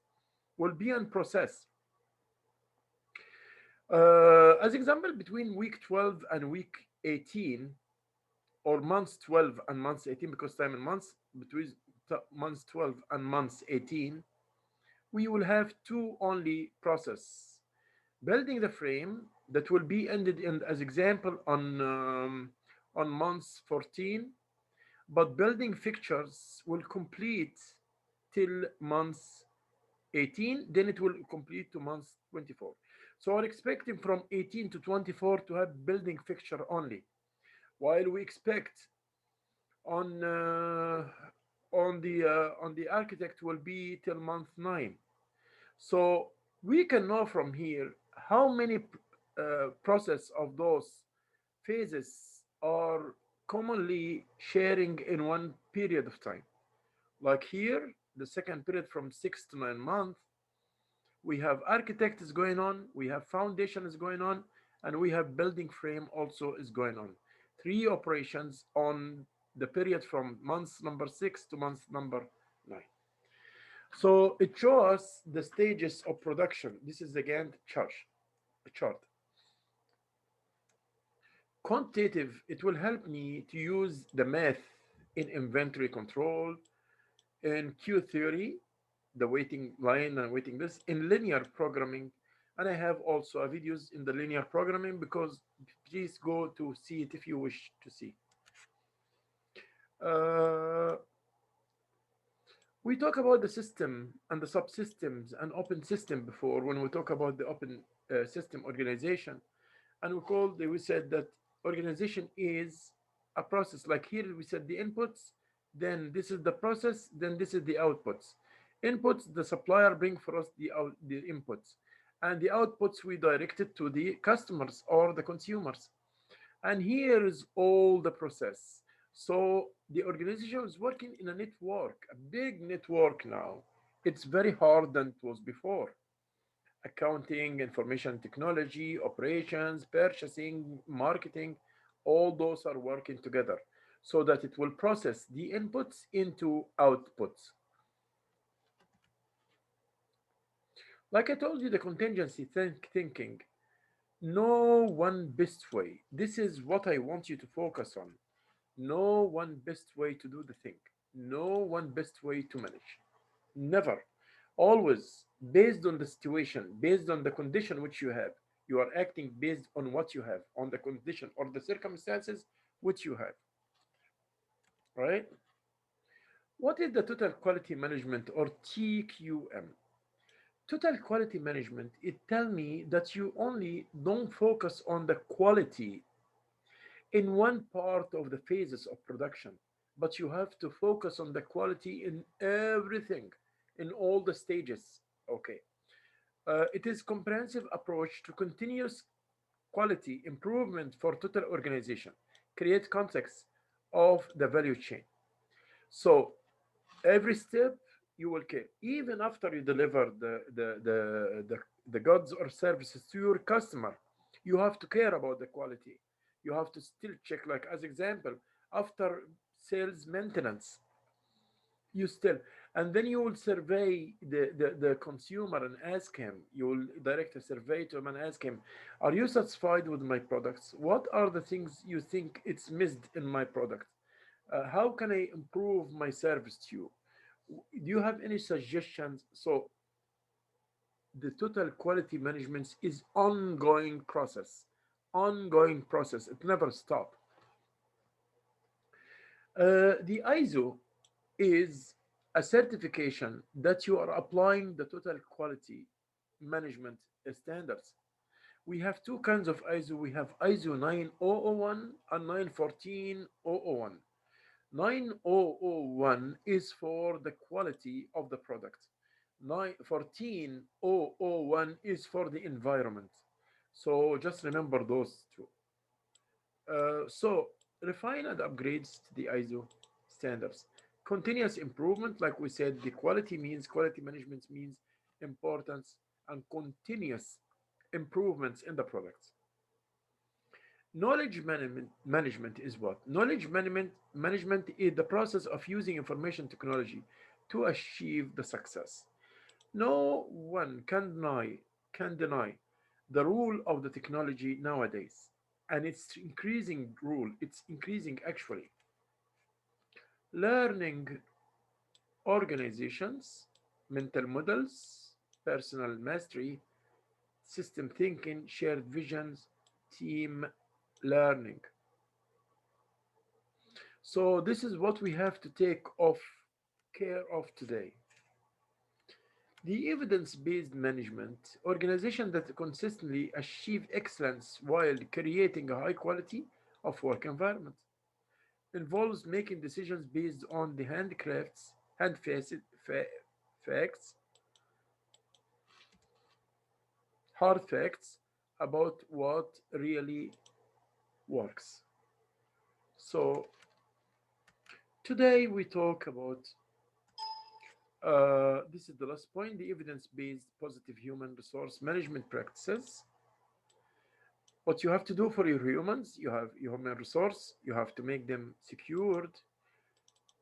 [SPEAKER 1] will be in process. As example, between week 12 and week 18, or months 12 and months 18, because time and months, between months 12 and months 18, we will have two only process. Building the frame that will be ended in, as example, on months 14, but building fixtures will complete till months 18, then it will complete to months 24. So we're expecting from 18 to 24 to have building fixture only, while we expect on on the architect will be till month 9. So we can know from here how many process of those phases are commonly sharing in one period of time. Like here, the second period from 6 to 9 months, we have architect is going on, we have foundation is going on, and we have building frame also is going on. Three operations on the period from month number 6 to month number 9. So it shows the stages of production. This is again chart. Quantitative, it will help me to use the math in inventory control, in Q theory, the waiting line and waiting list, in linear programming. And I have also a videos in the linear programming, because please go to see it if you wish to see. Uh, we talk about the system and the subsystems and open system before when we talk about the open system organization. And we said that organization is a process. Like here we said the inputs, then this is the process, then this is the outputs. Inputs, the supplier bring for us the inputs, and the outputs we direct it to the customers or the consumers. And here is all the process. So the organization is working in a network, a big network now. It's very hard than it was before. Accounting, information technology, operations, purchasing, marketing, all those are working together so that it will process the inputs into outputs. Like I told you, the contingency thinking, no one best way. This is what I want you to focus on. No one best way to do the thing. No one best way to manage. Never. Always based on the situation, based on the condition which you have. You are acting based on what you have, on the condition or the circumstances which you have. Right? What is the total quality management or TQM? Total quality management, it tell me that you only don't focus on the quality in one part of the phases of production, but you have to focus on the quality in everything, in all the stages. Okay. It is comprehensive approach to continuous quality improvement for total organization. Create context of the value chain. So every step you will care, even after you deliver the goods or services to your customer, you have to care about the quality. You have to still check, like as example, after sales maintenance, you still, and then you will survey the consumer and ask him, you will direct a survey to him and ask him, are you satisfied with my products? What are the things you think it's missed in my product? How can I improve my service to you? Do you have any suggestions? So the total quality management is ongoing process. It never stop. The ISO is a certification that you are applying the total quality management standards. We have two kinds of ISO. We have ISO 9001 and 914001. 9001 is for the quality of the product. 14001 is for the environment. So just remember those two. So refine and upgrades to the ISO standards. Continuous improvement, like we said, the quality management means importance and continuous improvements in the products. Knowledge management is what? Knowledge management is the process of using information technology to achieve the success. No one can deny the role of the technology nowadays, and it's increasing rule. It's increasing actually. Learning organizations, mental models, personal mastery, system thinking, shared visions, team learning. So this is what we have to take off care of today. The evidence-based management, organization that consistently achieve excellence while creating a high quality of work environment, involves making decisions based on the facts, hard facts about what really works. So today we talk about this is the last point, the evidence-based positive human resource management practices. What you have to do for your humans, you have your human resource, you have to make them secured,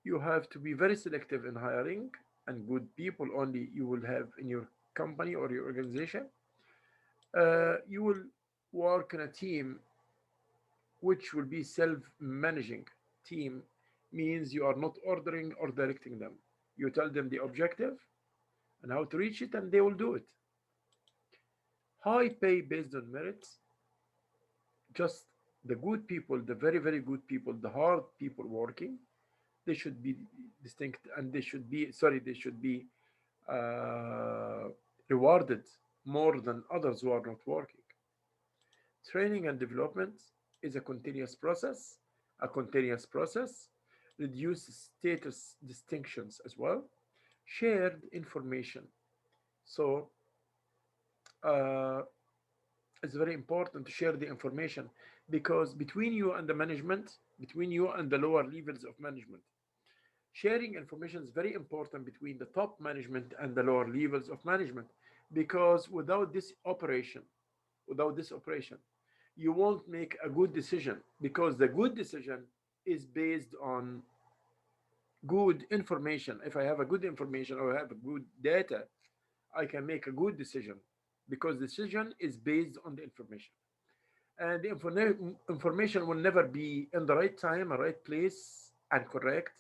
[SPEAKER 1] you have to be very selective in hiring, and good people only you will have in your company or your organization. You will work in a team which will be self-managing. Team means you are not ordering or directing them. You tell them the objective and how to reach it, and they will do it. High pay based on merits, just the good people, the very, very good people, the hard people working, they should be distinct, and they should be uh, rewarded more than others who are not working. Training and development is a continuous process, reduce status distinctions as well, shared information. So uh, it's very important to share the information, because between you and the management, between you and the lower levels of management, sharing information is very important between the top management and the lower levels of management, because without this operation, you won't make a good decision, because the good decision is based on good information. If I have a good information or I have a good data, I can make a good decision, because decision is based on the information. And the information will never be in the right time, a right place, and correct,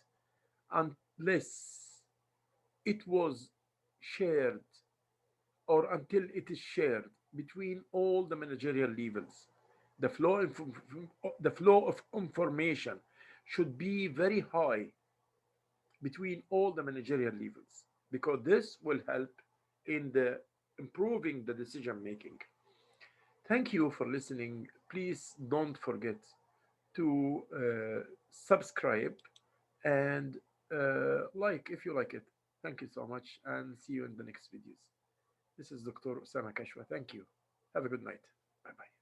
[SPEAKER 1] unless it was shared, or until it is shared between all the managerial levels. The flow of information should be very high between all the managerial levels, because this will help in the improving the decision making. Thank you for listening. Please don't forget to subscribe and like if you like it. Thank you so much, and see you in the next videos. This is Dr. Osama Kashwa. Thank you. Have a good night. Bye bye.